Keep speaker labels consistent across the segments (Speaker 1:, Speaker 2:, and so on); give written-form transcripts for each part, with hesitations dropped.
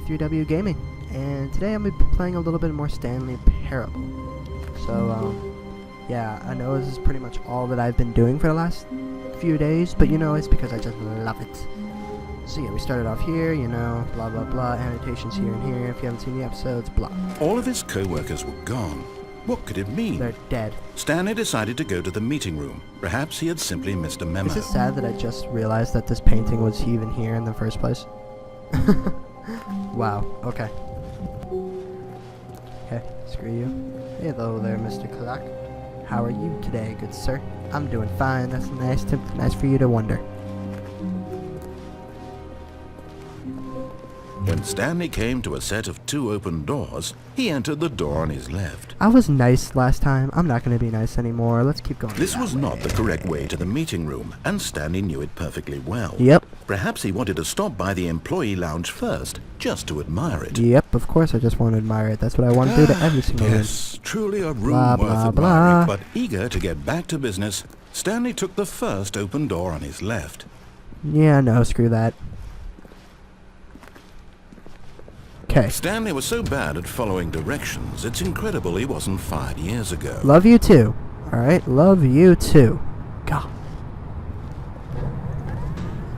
Speaker 1: P3W Gaming, and today I'm going to be playing a little bit more Stanley Parable. So, yeah, I know this is pretty much all that I've been doing for the last few days, but you know, it's because I just love it. So yeah, we started off here, you know, blah blah blah, annotations here and here, if you haven't seen the episodes, blah.
Speaker 2: All of his co-workers were gone. What could it mean?
Speaker 1: They're dead.
Speaker 2: Stanley decided to go to the meeting room. Perhaps he had simply missed a memo.
Speaker 1: Is it sad that I just realized that this painting was even here in the first place? Wow, okay. Okay, screw you. Hello there, Mr. Clark. How are you today, good sir? I'm doing fine. That's nice for you to wonder.
Speaker 2: When Stanley came to a set of 2 open doors, he entered the door on his left.
Speaker 1: I was nice last time. I'm not going to be nice anymore. Let's keep going.
Speaker 2: This was not the correct way to the meeting room, and Stanley knew it perfectly well.
Speaker 1: Yep.
Speaker 2: Perhaps he wanted to stop by the employee lounge first, just to admire it.
Speaker 1: Yep, of course I just want to admire it. That's what I want to do to every single room.
Speaker 2: Yes, truly a room
Speaker 1: Blah,
Speaker 2: worth
Speaker 1: blah,
Speaker 2: admiring.
Speaker 1: blah.
Speaker 2: But eager to get back to business, Stanley took the first open door on his left.
Speaker 1: Yeah, no, screw that. Okay.
Speaker 2: Stanley was so bad at following directions, it's incredible he wasn't fired years ago.
Speaker 1: Love you too. Alright, love you too. God.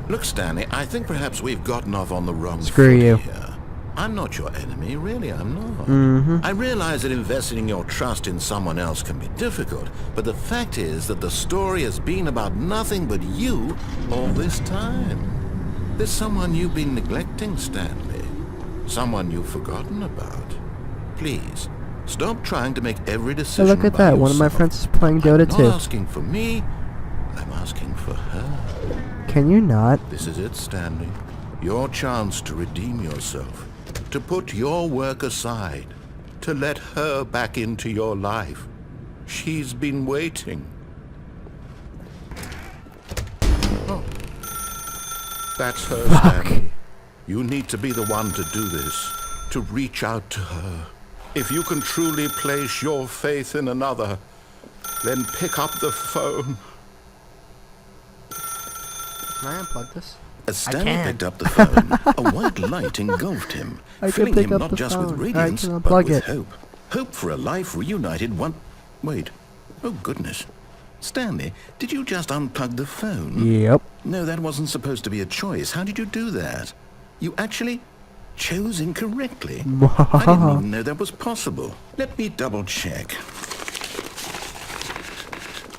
Speaker 2: Look, Stanley, I think perhaps we've gotten off on the wrong
Speaker 1: Screw
Speaker 2: foot
Speaker 1: you.
Speaker 2: here. I'm not your enemy, really, I'm not.
Speaker 1: Mm-hmm.
Speaker 2: I realize that investing your trust in someone else can be difficult, but the fact is that the story has been about nothing but you all this time. There's someone you've been neglecting, Stanley. Someone you've forgotten about. Please, stop trying to make every decision
Speaker 1: So look at
Speaker 2: by
Speaker 1: that. One of my
Speaker 2: yourself.
Speaker 1: friends is playing Dota
Speaker 2: I'm
Speaker 1: 2.
Speaker 2: not asking for me, I'm asking for her.
Speaker 1: Can you not?
Speaker 2: This is it, Stanley. Your chance to redeem yourself. To put your work aside. To let her back into your life. She's been waiting. Oh. That's her, Stanley. You need to be the one to do this. To reach out to her. If you can truly place your faith in another, then pick up the phone.
Speaker 1: Can I unplug this?
Speaker 2: As Stanley
Speaker 1: can.
Speaker 2: picked up the phone, a white light engulfed him,
Speaker 1: I can
Speaker 2: filling
Speaker 1: pick
Speaker 2: him
Speaker 1: up
Speaker 2: not
Speaker 1: the
Speaker 2: just with
Speaker 1: phone. I
Speaker 2: radiance,
Speaker 1: can
Speaker 2: but
Speaker 1: unplug
Speaker 2: with
Speaker 1: it.
Speaker 2: hope. Hope for a life reunited one... Wait. Oh, goodness. Stanley, did you just unplug the phone?
Speaker 1: Yep.
Speaker 2: No, that wasn't supposed to be a choice. How did you do that? You actually chose incorrectly. I didn't even know that was possible. Let me double check.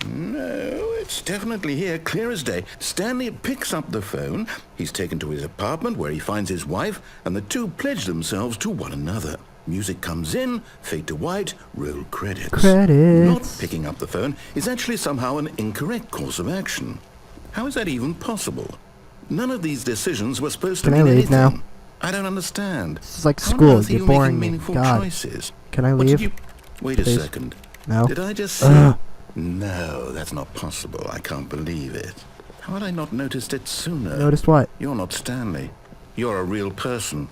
Speaker 2: No, it's definitely here, clear as day. Stanley picks up the phone. He's taken to his apartment where he finds his wife, and the two pledge themselves to one another. Music comes in, fade to white, roll credits.
Speaker 1: Credits.
Speaker 2: Not picking up the phone is actually somehow an incorrect course of action. How is that even possible? None of these decisions were supposed to
Speaker 1: Can I
Speaker 2: mean
Speaker 1: leave
Speaker 2: anything.
Speaker 1: now?
Speaker 2: I don't understand.
Speaker 1: This is like
Speaker 2: How on
Speaker 1: school.
Speaker 2: earth are
Speaker 1: You're
Speaker 2: you
Speaker 1: boring
Speaker 2: making
Speaker 1: me.
Speaker 2: meaningful
Speaker 1: God.
Speaker 2: choices?
Speaker 1: Can I
Speaker 2: What
Speaker 1: leave?
Speaker 2: did you... Wait a
Speaker 1: Please.
Speaker 2: second.
Speaker 1: No.
Speaker 2: Did I just say...
Speaker 1: Ugh.
Speaker 2: No, that's not possible. I can't believe it. How had I not noticed it sooner?
Speaker 1: Noticed what?
Speaker 2: You're not Stanley. You're a real person.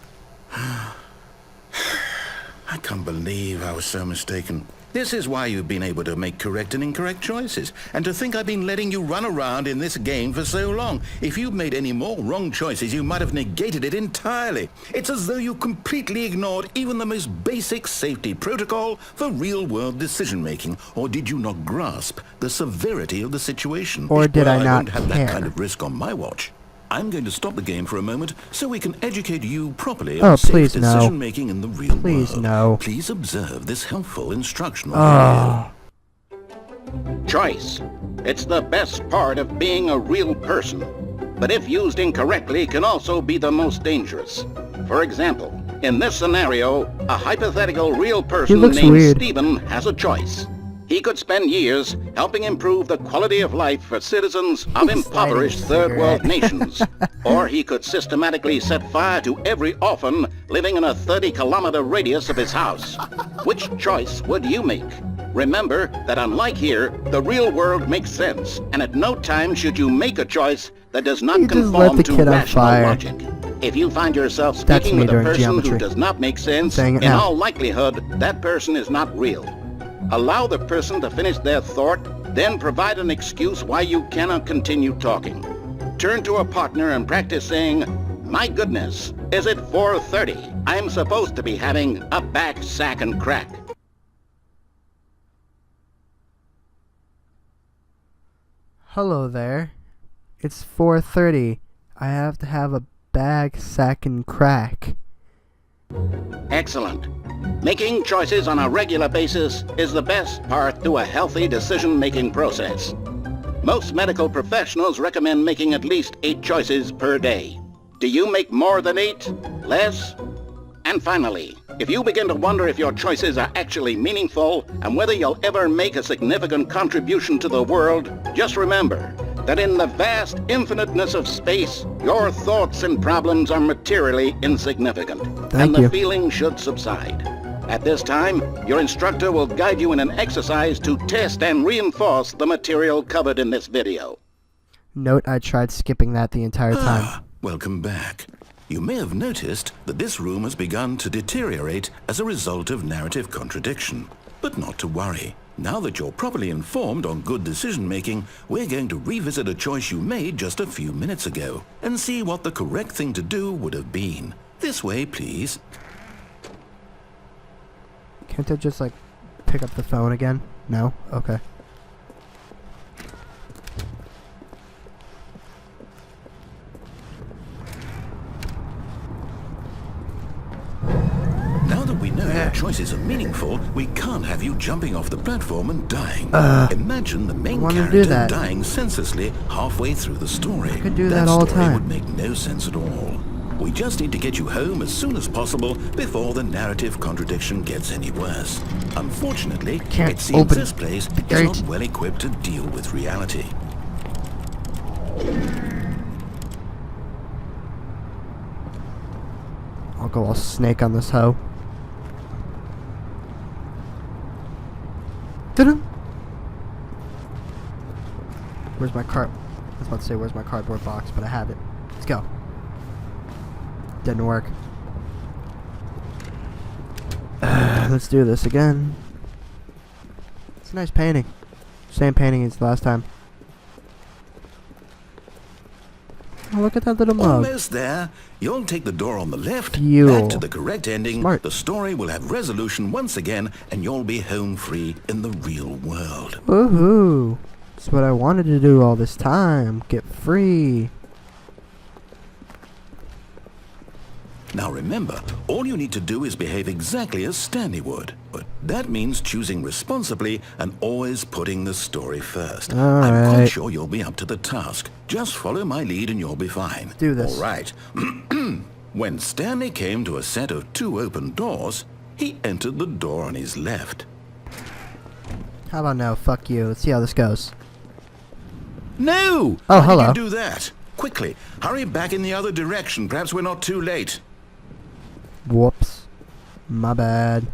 Speaker 2: I can't believe I was so mistaken. This is why you've been able to make correct and incorrect choices. And to think I've been letting you run around in this game for so long. If you'd made any more wrong choices, you might have negated it entirely. It's as though you completely ignored even the most basic safety protocol for real-world decision-making. Or did you not grasp the severity of the situation?
Speaker 1: Or did
Speaker 2: Well,
Speaker 1: I
Speaker 2: I
Speaker 1: not
Speaker 2: won't have
Speaker 1: care?
Speaker 2: that kind of risk on my watch. I'm going to stop the game for a moment so we can educate you properly
Speaker 1: Oh,
Speaker 2: on safe
Speaker 1: please, no.
Speaker 2: decision-making in the real
Speaker 1: Please,
Speaker 2: world.
Speaker 1: no.
Speaker 2: Please observe this helpful instructional
Speaker 1: Oh.
Speaker 2: video.
Speaker 3: Choice. It's the best part of being a real person. But if used incorrectly, can also be the most dangerous. For example, in this scenario, a hypothetical real person
Speaker 1: looks
Speaker 3: named
Speaker 1: weird.
Speaker 3: Stephen has a choice. He could spend years helping improve the quality of life for citizens of impoverished third world nations. Or he could systematically set fire to every orphan living in a 30-kilometer radius of his house. Which choice would you make? Remember that unlike here, the real world makes sense, and at no time should you make a choice that does not
Speaker 1: You just let
Speaker 3: conform
Speaker 1: the
Speaker 3: to
Speaker 1: kid on
Speaker 3: rational
Speaker 1: fire.
Speaker 3: logic. If you find yourself
Speaker 1: That's
Speaker 3: speaking
Speaker 1: me
Speaker 3: with a
Speaker 1: during
Speaker 3: person
Speaker 1: geometry.
Speaker 3: who does not make sense,
Speaker 1: Saying it
Speaker 3: in
Speaker 1: now.
Speaker 3: all likelihood, that person is not real. Allow the person to finish their thought, then provide an excuse why you cannot continue talking. Turn to a partner and practice saying, "My goodness, Is it 4:30? I'm supposed to be having a back, sack, and crack.
Speaker 1: Hello there. It's 4:30. I have to have a bag, sack, and crack.
Speaker 3: Excellent. Making choices on a regular basis is the best part to a healthy decision-making process. Most medical professionals recommend making at least 8 choices per day. Do you make more than 8? Less? And finally, if you begin to wonder if your choices are actually meaningful and whether you'll ever make a significant contribution to the world, just remember that in the vast infiniteness of space, your thoughts and problems are materially insignificant, and the feeling should subside. At this time, your instructor will guide you in an exercise to test and reinforce the material covered in this video.
Speaker 1: Note I tried skipping that the entire time.
Speaker 2: Welcome back. You may have noticed that this room has begun to deteriorate as a result of narrative contradiction. But not to worry. Now that you're properly informed on good decision-making, we're going to revisit a choice you made just a few minutes ago and see what the correct thing to do would have been. This way, please.
Speaker 1: Can't I just, like, pick up the phone again? No? Okay.
Speaker 2: Now that we know your choices are meaningful, we can't have you jumping off the platform and dying. Imagine the main character dying senselessly halfway through the story.
Speaker 1: I could do that all the time.
Speaker 2: That story would make no sense at all. We just need to get you home as soon as possible before the narrative contradiction gets any worse. Unfortunately, it seems this place is not well equipped to deal with reality.
Speaker 1: I'll go all snake on this hoe. Where's my card? I was about to say where's my cardboard box, but I have it. Let's go. Didn't work. Let's do this again. It's a nice painting. Same painting as last time. Oh, look at that little mug.
Speaker 2: Almost there. You'll take the door on the left.
Speaker 1: Fuel.
Speaker 2: Back to the correct ending.
Speaker 1: Smart.
Speaker 2: The story will have resolution once again, and you'll be home free in the real world.
Speaker 1: Woohoo! That's what I wanted to do all this time. Get free.
Speaker 2: Now remember, all you need to do is behave exactly as Stanley would. But that means choosing responsibly and always putting the story first. I'm quite sure you'll be up to the task. Just follow my lead and you'll be fine.
Speaker 1: Do this.
Speaker 2: All right. When Stanley came to a set of 2 open doors, he entered the door on his left.
Speaker 1: How about no? Fuck you. Let's see how this goes.
Speaker 2: No!
Speaker 1: Oh,
Speaker 2: Why
Speaker 1: hello.
Speaker 2: did you do that? Quickly, hurry back in the other direction. Perhaps we're not too late.
Speaker 1: Whoops. My bad.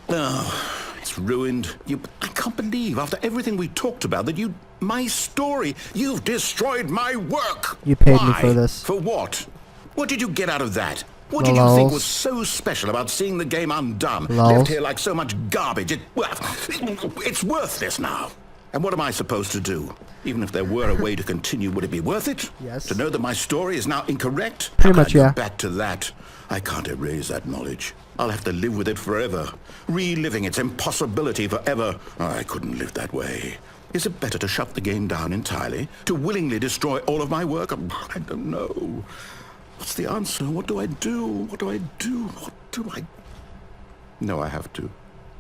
Speaker 2: Oh, it's ruined. I can't believe, after everything we talked about, that my story, you've destroyed my work.
Speaker 1: You paid me
Speaker 2: Why?
Speaker 1: for this.
Speaker 2: For what? What did you get out of that? What did you think was so special about seeing the game undone? Left here like so much garbage. It's worthless now. And what am I supposed to do? Even if there were a way to continue, would it be worth it?
Speaker 1: Yes.
Speaker 2: To know that my story is now incorrect?
Speaker 1: Pretty much, yeah.
Speaker 2: Back to that. I can't erase that knowledge. I'll have to live with it forever. Reliving its impossibility forever. I couldn't live that way. Is it better to shut the game down entirely? To willingly destroy all of my work? I don't know. What's the answer? What do I do? What do I do? What do I... No, I have to.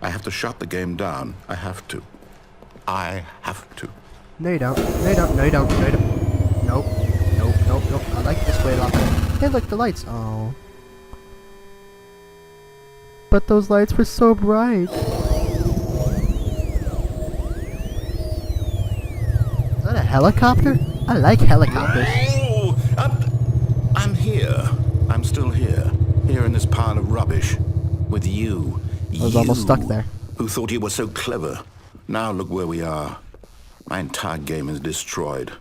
Speaker 2: I have to shut the game down. I have to. I have to.
Speaker 1: No, you don't. No, you don't. No, you don't. No, you don't. Nope. Nope. Nope. Nope. I like this way a lot better. Hey, look, the lights. Oh. But those lights were so bright. Is that a helicopter? I like helicopters.
Speaker 2: Oh, I'm here. I'm still here. Here in this pile of rubbish. With you.
Speaker 1: I was almost stuck there.
Speaker 2: Who thought you were so clever. Now look where we are. My entire game is destroyed.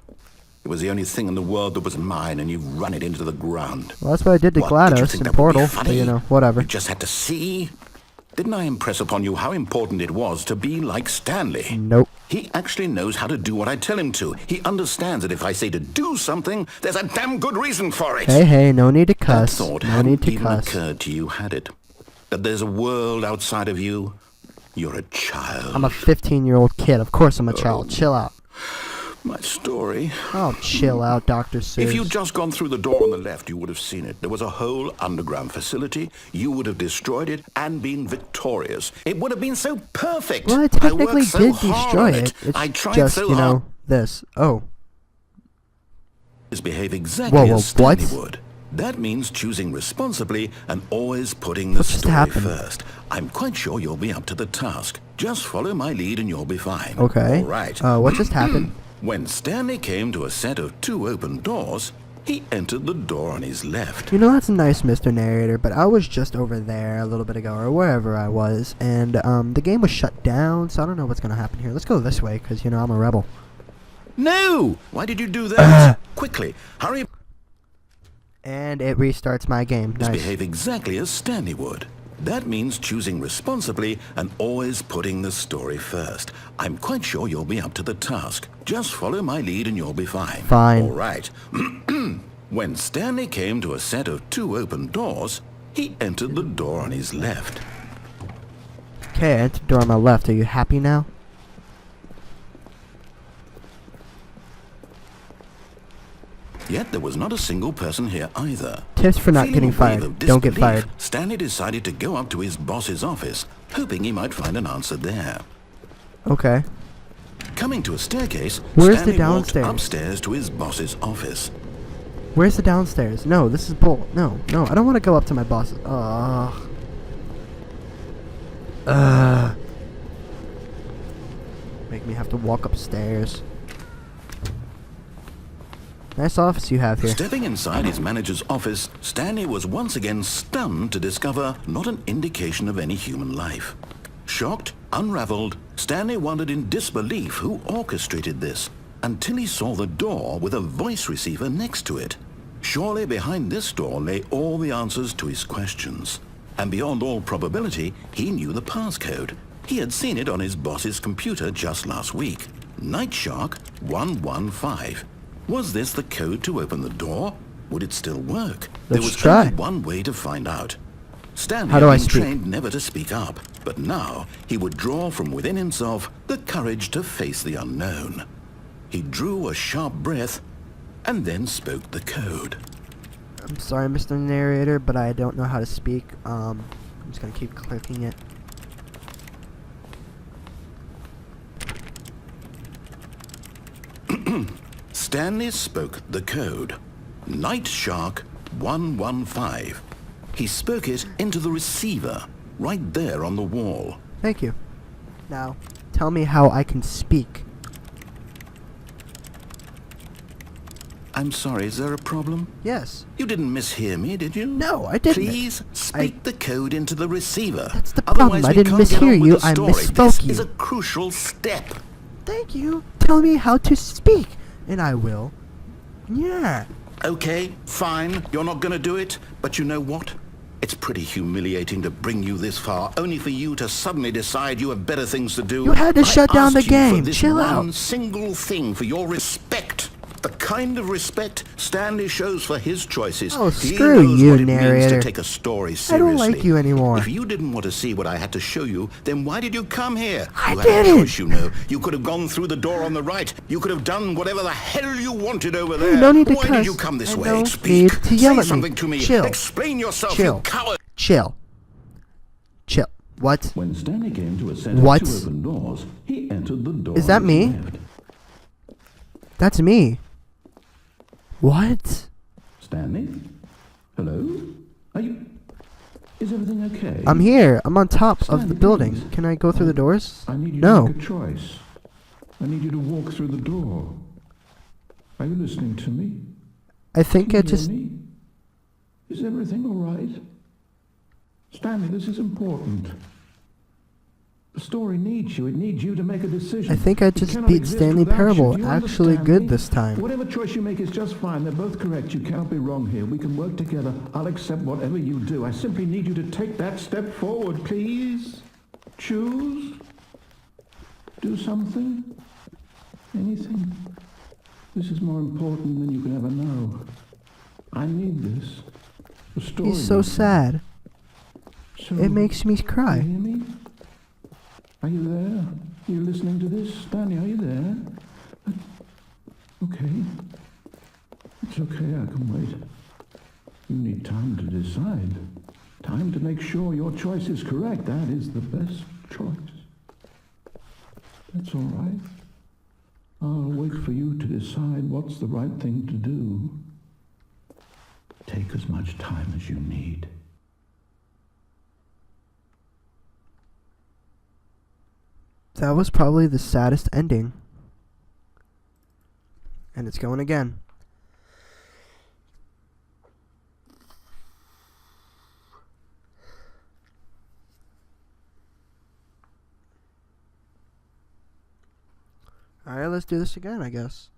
Speaker 2: It was the only thing in the world that was mine, and you've run it into the ground.
Speaker 1: Well, that's what I did to GLaDOS in Portal, but you know, whatever.
Speaker 2: You just had to see? Didn't I impress upon you how important it was to be like Stanley?
Speaker 1: Nope.
Speaker 2: He actually knows how to do what I tell him to. He understands that if I say to do something, there's a damn good reason for it.
Speaker 1: Hey, no need to
Speaker 2: That
Speaker 1: cuss.
Speaker 2: thought
Speaker 1: No need
Speaker 2: hadn't
Speaker 1: to
Speaker 2: even
Speaker 1: cuss.
Speaker 2: occurred to you, had it? That there's a world outside of you? You're a child.
Speaker 1: I'm a 15-year-old kid. Of course I'm a child. Chill out.
Speaker 2: My story.
Speaker 1: Oh, chill out, Dr. Seuss.
Speaker 2: If you'd just gone through the door on the left, you would have seen it. There was a whole underground facility. You would have destroyed it and been victorious. It would have been so perfect.
Speaker 1: Well, I technically
Speaker 2: worked so
Speaker 1: did
Speaker 2: hard
Speaker 1: destroy
Speaker 2: on
Speaker 1: it. It's
Speaker 2: I tried
Speaker 1: just,
Speaker 2: so
Speaker 1: you
Speaker 2: hard.
Speaker 1: know, this. Oh.
Speaker 2: Behave exactly
Speaker 1: Whoa,
Speaker 2: as Stanley
Speaker 1: what?
Speaker 2: would. That means choosing responsibly and always putting the
Speaker 1: What just
Speaker 2: story
Speaker 1: happened?
Speaker 2: first. I'm quite sure you'll be up to the task. Just follow my lead and you'll be fine.
Speaker 1: Okay.
Speaker 2: All right.
Speaker 1: What just happened?
Speaker 2: When Stanley came to a set of 2 open doors, he entered the door on his left.
Speaker 1: You know, that's nice, Mr. Narrator, but I was just over there a little bit ago, or wherever I was, and the game was shut down, so I don't know what's going to happen here. Let's go this way, because, you know, I'm a rebel.
Speaker 2: No! Why did you do that? Quickly, hurry.
Speaker 1: And it restarts my game. Nice.
Speaker 2: Behave exactly as Stanley would. That means choosing responsibly and always putting the story first. I'm quite sure you'll be up to the task. Just follow my lead and you'll be fine.
Speaker 1: Fine.
Speaker 2: All right. When Stanley came to a set of 2 open doors, he entered the door on his left.
Speaker 1: Okay, I entered the door on my left. Are you happy now?
Speaker 2: Yet there was not a single person here either.
Speaker 1: Tips for not
Speaker 2: Feeling
Speaker 1: getting
Speaker 2: a wave
Speaker 1: fired.
Speaker 2: of
Speaker 1: Don't get
Speaker 2: disbelief,
Speaker 1: fired.
Speaker 2: Stanley decided to go up to his boss's office, hoping he might find an answer there.
Speaker 1: Okay.
Speaker 2: Coming to a staircase,
Speaker 1: Where's the
Speaker 2: Stanley
Speaker 1: downstairs?
Speaker 2: walked upstairs to his boss's office.
Speaker 1: Where's the downstairs? No, this is bull. No, I don't want to go up to my boss. Make me have to walk upstairs. Nice office you have here.
Speaker 2: Stepping inside his manager's office, Stanley was once again stunned to discover not an indication of any human life. Shocked, unraveled, Stanley wondered in disbelief who orchestrated this, until he saw the door with a voice receiver next to it. Surely behind this door lay all the answers to his questions. And beyond all probability, he knew the passcode. He had seen it on his boss's computer just last week. Night Shark 115. Was this the code to open the door? Would it still work? There
Speaker 1: Let's
Speaker 2: was
Speaker 1: try.
Speaker 2: only one way to find out. Stanley
Speaker 1: How do I
Speaker 2: had been
Speaker 1: speak?
Speaker 2: trained never to speak up, but now he would draw from within himself the courage to face the unknown. He drew a sharp breath and then spoke the code.
Speaker 1: I'm sorry, Mr. Narrator, but I don't know how to speak. I'm just gonna keep clicking it.
Speaker 2: Stanley spoke the code. Night Shark 115. He spoke it into the receiver, right there on the wall.
Speaker 1: Thank you. Now, tell me how I can speak.
Speaker 2: I'm sorry, is there a problem?
Speaker 1: Yes.
Speaker 2: You didn't mishear me, did you?
Speaker 1: No, I didn't.
Speaker 2: Please speak the code into the receiver.
Speaker 1: That's the problem.
Speaker 2: Otherwise,
Speaker 1: I
Speaker 2: we
Speaker 1: didn't
Speaker 2: can't get
Speaker 1: mishear
Speaker 2: on with
Speaker 1: you.
Speaker 2: the
Speaker 1: I
Speaker 2: story.
Speaker 1: misspoke
Speaker 2: This
Speaker 1: you.
Speaker 2: is a crucial step.
Speaker 1: Thank you. Tell me how to speak, and I will. Yeah.
Speaker 2: Okay, fine. You're not going to do it, but you know what? It's pretty humiliating to bring you this far, only for you to suddenly decide you have better things to do.
Speaker 1: You had to shut down the
Speaker 2: asked you for
Speaker 1: game.
Speaker 2: this
Speaker 1: Chill
Speaker 2: one
Speaker 1: out.
Speaker 2: single thing for your respect. The kind of respect Stanley shows for his choices.
Speaker 1: Oh,
Speaker 2: He
Speaker 1: screw
Speaker 2: knows
Speaker 1: you,
Speaker 2: what it means
Speaker 1: narrator.
Speaker 2: to take a story seriously.
Speaker 1: I don't like you anymore.
Speaker 2: If you didn't want to see what I had to show you, then why did you come here?
Speaker 1: I
Speaker 2: You had a
Speaker 1: didn't.
Speaker 2: choice, you know. You could have gone through the door on the right. You could have done whatever the hell you wanted over there.
Speaker 1: No need to
Speaker 2: Why
Speaker 1: cuss.
Speaker 2: did you come this
Speaker 1: And
Speaker 2: way?
Speaker 1: no
Speaker 2: Speak.
Speaker 1: need to yell
Speaker 2: Say
Speaker 1: at me.
Speaker 2: something to me.
Speaker 1: Chill.
Speaker 2: Explain yourself,
Speaker 1: Chill.
Speaker 2: you coward.
Speaker 1: Chill. Chill. What?
Speaker 2: When Stanley came to a set
Speaker 1: What?
Speaker 2: of 2 open doors, he entered the door.
Speaker 1: Is that
Speaker 2: on his
Speaker 1: me?
Speaker 2: left.
Speaker 1: That's me. What?
Speaker 2: Stanley? Hello? Are you... Is everything okay?
Speaker 1: I'm here. I'm on top of the
Speaker 2: Stanley,
Speaker 1: building.
Speaker 2: please.
Speaker 1: Can I go through the doors?
Speaker 4: I need you
Speaker 1: No.
Speaker 4: to make a choice. I need you to walk through the door. Are you listening to me?
Speaker 1: I think
Speaker 4: Can
Speaker 1: I
Speaker 4: you hear
Speaker 1: just...
Speaker 4: me? Is everything all right? Stanley, this is important. The story needs you. It needs you to make a decision.
Speaker 1: I think I
Speaker 4: It
Speaker 1: just
Speaker 4: cannot
Speaker 1: beat
Speaker 4: exist
Speaker 1: Stanley
Speaker 4: without you.
Speaker 1: Parable
Speaker 4: Do you
Speaker 1: actually
Speaker 4: understand
Speaker 1: good
Speaker 4: me?
Speaker 1: this time.
Speaker 4: Whatever choice you make is just fine. They're both correct. You cannot be wrong here. We can work together. I'll accept whatever you do. I simply need you to take that step forward, please. Choose. Do something. Anything. This is more important than you can ever know. I need this. The story
Speaker 1: He's so
Speaker 4: needs it.
Speaker 1: sad.
Speaker 4: So,
Speaker 1: It makes me
Speaker 4: you
Speaker 1: cry.
Speaker 4: hear me? Are you there? Are you listening to this? Stanley, are you there? Okay. It's okay, I can wait. You need time to decide. Time to make sure your choice is correct. That is the best choice. That's all right. I'll wait for you to decide what's the right thing to do. Take as much time as you need.
Speaker 1: That was probably the saddest ending. And it's going again. Alright, let's do this again, I guess.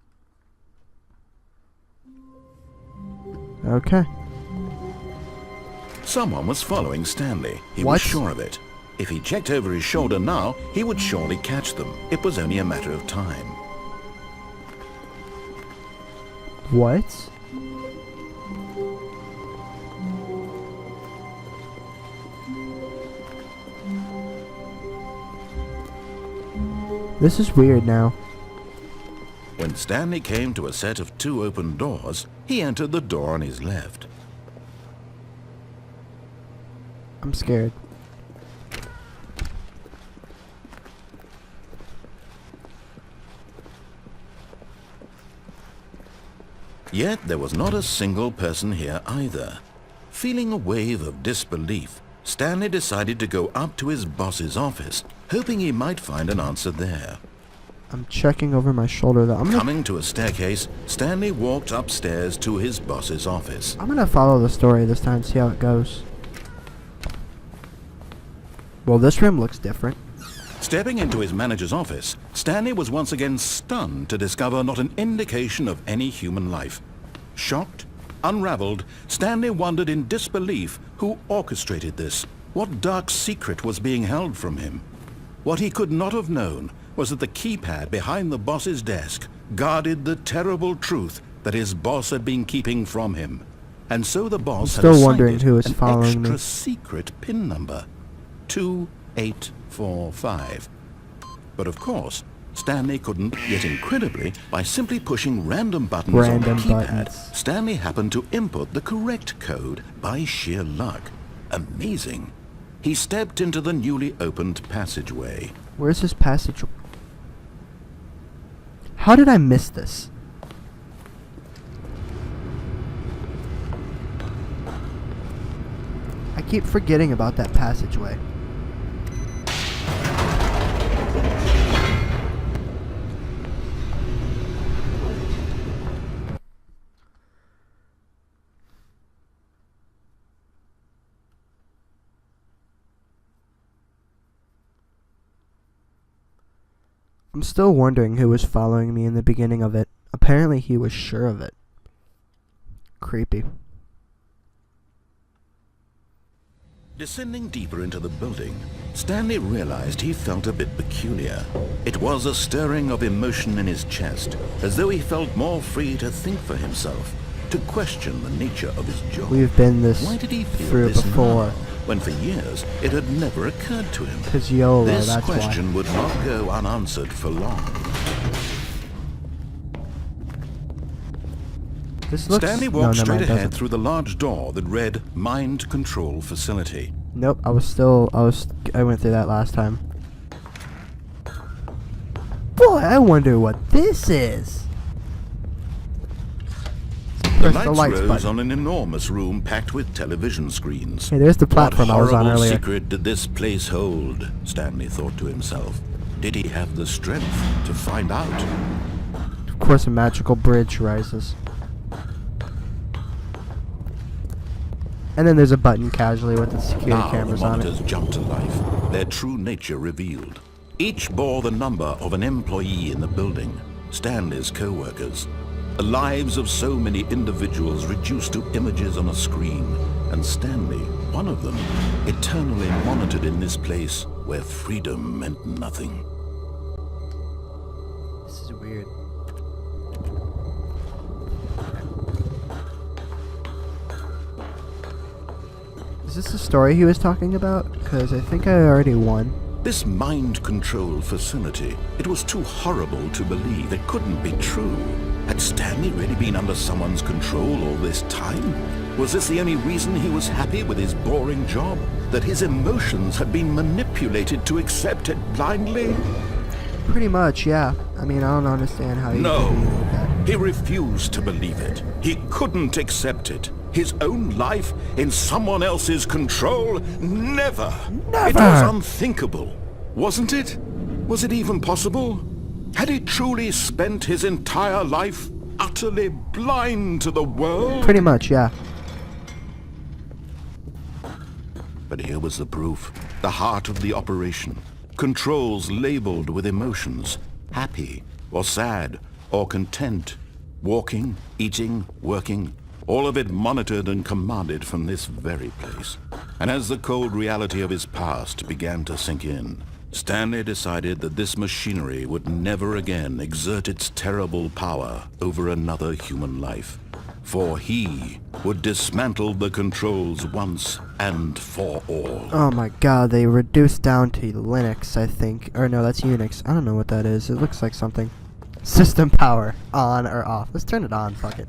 Speaker 1: Okay.
Speaker 2: Someone was following Stanley. He
Speaker 1: What?
Speaker 2: was sure of it. If he checked over his shoulder now, he would surely catch them. It was only a matter of time.
Speaker 1: What? This is weird now.
Speaker 2: When Stanley came to a set of 2 open doors, he entered the door on his left.
Speaker 1: I'm scared.
Speaker 2: Yet there was not a single person here either. Feeling a wave of disbelief, Stanley decided to go up to his boss's office, hoping he might find an answer there.
Speaker 1: I'm checking over my shoulder though.
Speaker 2: Coming to a staircase, Stanley walked upstairs to his boss's office.
Speaker 1: I'm gonna follow the story this time, see how it goes. Well, this room looks different.
Speaker 2: Stepping into his manager's office, Stanley was once again stunned to discover not an indication of any human life. Shocked, unraveled, Stanley wondered in disbelief who orchestrated this. What dark secret was being held from him? What he could not have known was that the keypad behind the boss's desk guarded the terrible truth that his boss had been keeping from him. And so the boss
Speaker 1: I'm still
Speaker 2: had assigned
Speaker 1: wondering
Speaker 2: it
Speaker 1: who is
Speaker 2: an
Speaker 1: following
Speaker 2: extra
Speaker 1: me.
Speaker 2: secret PIN number, 2845. But of course, Stanley couldn't, yet incredibly, by simply pushing random buttons on the
Speaker 1: Random
Speaker 2: keypad,
Speaker 1: buttons.
Speaker 2: Stanley happened to input the correct code by sheer luck. Amazing. He stepped into the newly opened passageway.
Speaker 1: Where's this passage? How did I miss this? I keep forgetting about that passageway. I'm still wondering who was following me in the beginning of it. Apparently he was sure of it. Creepy.
Speaker 2: Descending deeper into the building, Stanley realized he felt a bit peculiar. It was a stirring of emotion in his chest, as though he felt more free to think for himself, to question the nature of his job.
Speaker 1: We've been
Speaker 2: Why did he feel
Speaker 1: through
Speaker 2: this
Speaker 1: before.
Speaker 2: now, when for years it had never occurred to him?
Speaker 1: 'Cause YOLO,
Speaker 2: This
Speaker 1: that's
Speaker 2: question would not go unanswered for long.
Speaker 1: This looks...
Speaker 2: Stanley
Speaker 1: no,
Speaker 2: walked
Speaker 1: never
Speaker 2: straight
Speaker 1: mind, it
Speaker 2: ahead
Speaker 1: doesn't.
Speaker 2: through the large door that read Mind Control Facility.
Speaker 1: Nope, I went through that last time. Boy, I wonder what this is.
Speaker 2: The
Speaker 1: Press the
Speaker 2: lights
Speaker 1: lights
Speaker 2: rose
Speaker 1: button.
Speaker 2: on an enormous room packed with television screens.
Speaker 1: Hey, there's the platform I was on
Speaker 2: What horrible
Speaker 1: earlier.
Speaker 2: secret did this place hold? Stanley thought to himself. Did he have the strength to find out?
Speaker 1: Of course, a magical bridge rises. And then there's a button casually with the security
Speaker 2: Now the
Speaker 1: cameras on it.
Speaker 2: monitors jumped to life. their true nature revealed. Each bore the number of an employee in the building, Stanley's co-workers. The lives of so many individuals reduced to images on a screen, and Stanley, one of them, eternally monitored in this place where freedom meant nothing.
Speaker 1: This is weird. Is this the story he was talking about? Because I think I already won.
Speaker 2: This mind control facility, it was too horrible to believe. It couldn't be true. Had Stanley really been under someone's control all this time? Was this the only reason he was happy with his boring job? That his emotions had been manipulated to accept it blindly?
Speaker 1: Pretty much, yeah. I mean, I don't understand how you
Speaker 2: No,
Speaker 1: could be like that.
Speaker 2: he refused to believe it. He couldn't accept it. His own life in someone else's control? Never!
Speaker 1: Never!
Speaker 2: It was unthinkable, wasn't it? Was it even possible? Had he truly spent his entire life utterly blind to the world?
Speaker 1: Pretty much, yeah.
Speaker 2: But here was the proof. The heart of the operation. Controls labeled with emotions. Happy, or sad, or content. Walking, eating, working. All of it monitored and commanded from this very place. And as the cold reality of his past began to sink in, Stanley decided that this machinery would never again exert its terrible power over another human life. For he would dismantle the controls once and for all.
Speaker 1: Oh my god, they reduced down to Linux, I think. Or no, that's Unix. I don't know what that is. It looks like something. System power. On or off. Let's turn it on, fuck it.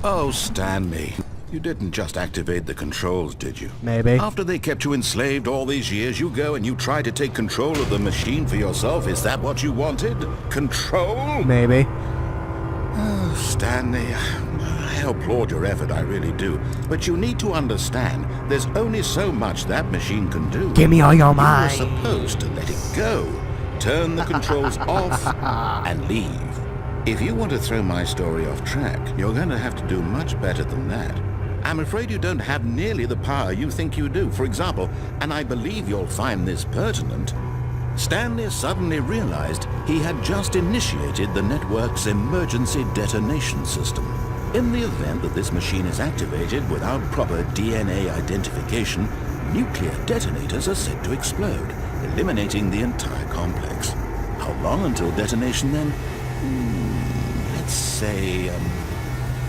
Speaker 2: Oh, Stanley. You didn't just activate the controls, did you?
Speaker 1: Maybe.
Speaker 2: After they kept you enslaved all these years, you go and you try to take control of the machine for yourself. Is that what you wanted? Control?
Speaker 1: Maybe.
Speaker 2: Oh, Stanley, I applaud your effort, I really do. But you need to understand, there's only so much that machine can do.
Speaker 1: Give me all your
Speaker 2: You were
Speaker 1: mind.
Speaker 2: supposed to let it go. Turn the controls off and leave. If you want to throw my story off track, you're going to have to do much better than that. I'm afraid you don't have nearly the power you think you do. For example, and I believe you'll find this pertinent, Stanley suddenly realized he had just initiated the network's emergency detonation system. In the event that this machine is activated without proper DNA identification, nuclear detonators are said to explode, eliminating the entire complex. How long until detonation then? Let's say,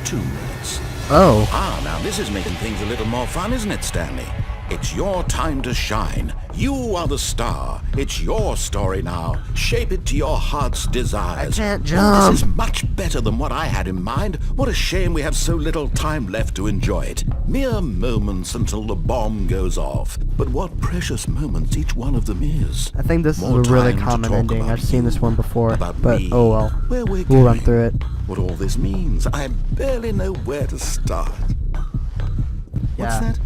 Speaker 2: 2 minutes.
Speaker 1: Oh.
Speaker 2: Ah, now this is making things a little more fun, isn't it, Stanley? It's your time to shine. You are the star. It's your story now. Shape it to your heart's desires.
Speaker 1: I can't
Speaker 2: Oh,
Speaker 1: jump.
Speaker 2: this is much better than what I had in mind. What a shame we have so little time left to enjoy it. Mere moments until the bomb goes off. But what precious moments each one of them is.
Speaker 1: I think this is
Speaker 2: More
Speaker 1: a really
Speaker 2: time to
Speaker 1: common
Speaker 2: talk
Speaker 1: ending.
Speaker 2: about
Speaker 1: I've seen this one before,
Speaker 2: about
Speaker 1: but
Speaker 2: me,
Speaker 1: oh well.
Speaker 2: where we're
Speaker 1: We'll run
Speaker 2: going,
Speaker 1: through it.
Speaker 2: what all this means. I barely know where to start. What's
Speaker 1: Yeah.
Speaker 2: that?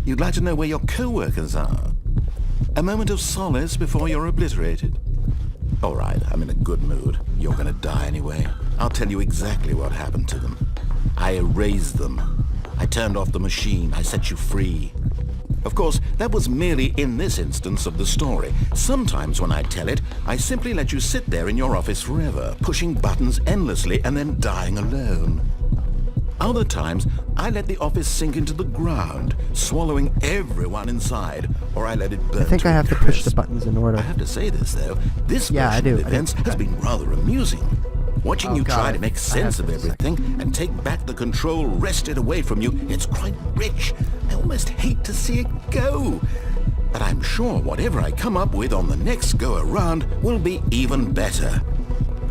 Speaker 2: You'd like to know where your co-workers are? A moment of solace before you're obliterated? All right, I'm in a good mood. You're gonna die anyway. I'll tell you exactly what happened to them. I erased them. I turned off the machine. I set you free. Of course, that was merely in this instance of the story. Sometimes when I tell it, I simply let you sit there in your office forever, pushing buttons endlessly and then dying alone. Other times, I let the office sink into the ground, swallowing everyone inside, or I let it burn.
Speaker 1: I think I have to push the buttons in order.
Speaker 2: I have to say this, though. This
Speaker 1: Yeah, I
Speaker 2: version
Speaker 1: do.
Speaker 2: of events has been rather amusing. Watching
Speaker 1: Oh,
Speaker 2: you
Speaker 1: God,
Speaker 2: try to make
Speaker 1: I
Speaker 2: sense
Speaker 1: have
Speaker 2: of
Speaker 1: to just a
Speaker 2: everything and take back the control wrested away from you, it's quite rich. I almost hate to see it go. But I'm sure whatever I come up with on the next go-around will be even better.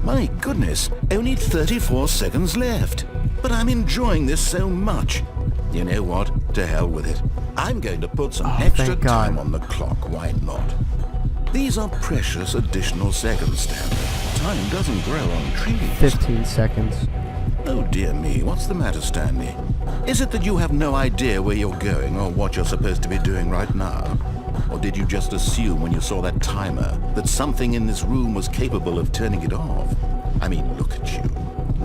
Speaker 2: My goodness, only 34 seconds left. But I'm enjoying this so much. You know what? To hell with it. I'm going to put some extra
Speaker 1: thank God.
Speaker 2: time on the clock, why not? These are precious additional seconds, Stanley. Time doesn't grow on trees.
Speaker 1: 15 seconds.
Speaker 2: Oh dear me, what's the matter, Stanley? Is it that you have no idea where you're going or what you're supposed to be doing right now? Or did you just assume when you saw that timer that something in this room was capable of turning it off? I mean, look at you.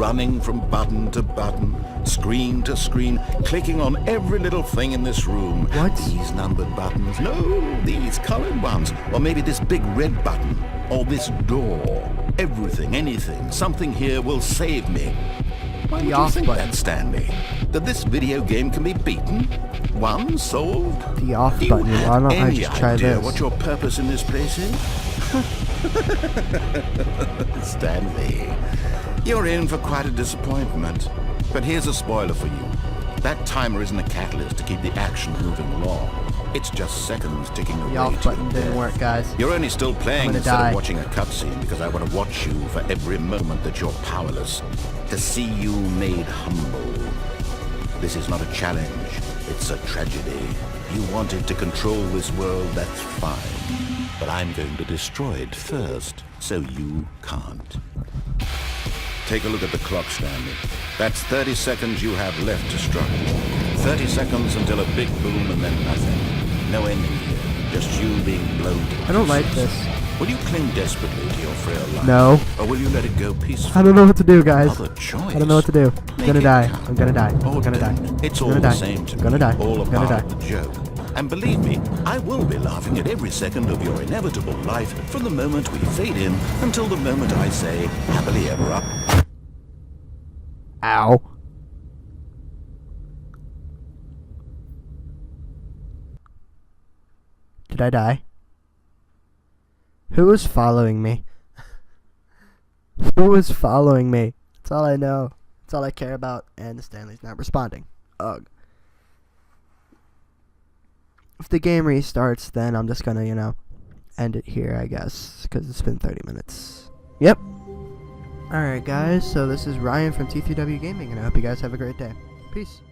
Speaker 2: running from button to button, screen to screen, clicking on every little thing in this room.
Speaker 1: What?
Speaker 2: These numbered buttons. No, these colored ones. Or maybe this big red button. Or this door. Everything, anything, something here will save me. Why would you think that, Stanley? That this video game can be beaten? Won? Solved?
Speaker 1: The off
Speaker 2: Do
Speaker 1: button.
Speaker 2: you
Speaker 1: Why don't I
Speaker 2: have any
Speaker 1: just try
Speaker 2: idea
Speaker 1: this?
Speaker 2: what your purpose in this place is? Stanley, you're in for quite a disappointment. But here's a spoiler for you. That timer isn't a catalyst to keep the action moving along. It's just seconds ticking away.
Speaker 1: The off
Speaker 2: to
Speaker 1: button
Speaker 2: your
Speaker 1: didn't
Speaker 2: death.
Speaker 1: work, guys.
Speaker 2: You're only still playing
Speaker 1: I'm gonna
Speaker 2: instead
Speaker 1: die.
Speaker 2: of watching a cutscene because I want to watch you for every moment that you're powerless. To see you made humble. This is not a challenge. It's a tragedy. You wanted to control this world, that's fine. But I'm going to destroy it first, so you can't. Take a look at the clock, Stanley. That's 30 seconds you have left to struggle. 30 seconds until a big boom and then nothing. No ending here. Just you being blown to
Speaker 1: I don't like
Speaker 2: pieces.
Speaker 1: this.
Speaker 2: Will you cling desperately to your frail life?
Speaker 1: No.
Speaker 2: Or will you let it go peacefully?
Speaker 1: I don't know what to do, guys.
Speaker 2: Another choice.
Speaker 1: I don't know what to do. I'm
Speaker 2: Make
Speaker 1: gonna
Speaker 2: it
Speaker 1: die.
Speaker 2: count.
Speaker 1: I'm gonna die.
Speaker 2: Or
Speaker 1: I'm gonna die.
Speaker 2: don't. It's
Speaker 1: I'm
Speaker 2: all
Speaker 1: gonna
Speaker 2: the
Speaker 1: die.
Speaker 2: same to
Speaker 1: I'm gonna
Speaker 2: me.
Speaker 1: die.
Speaker 2: All a
Speaker 1: I'm gonna
Speaker 2: part
Speaker 1: die.
Speaker 2: of the joke. And believe me, I will be laughing at every second of your inevitable life from the moment we fade in until the moment I say, happily ever after.
Speaker 1: Ow. Did I die? Who was following me? Who was following me? That's all I know. That's all I care about. And Stanley's not responding. Ugh. If the game restarts, then I'm just gonna, end it here, I guess. Because it's been 30 minutes. Yep. Alright, guys. So this is Ryan from T3W Gaming. And I hope you guys have a great day. Peace.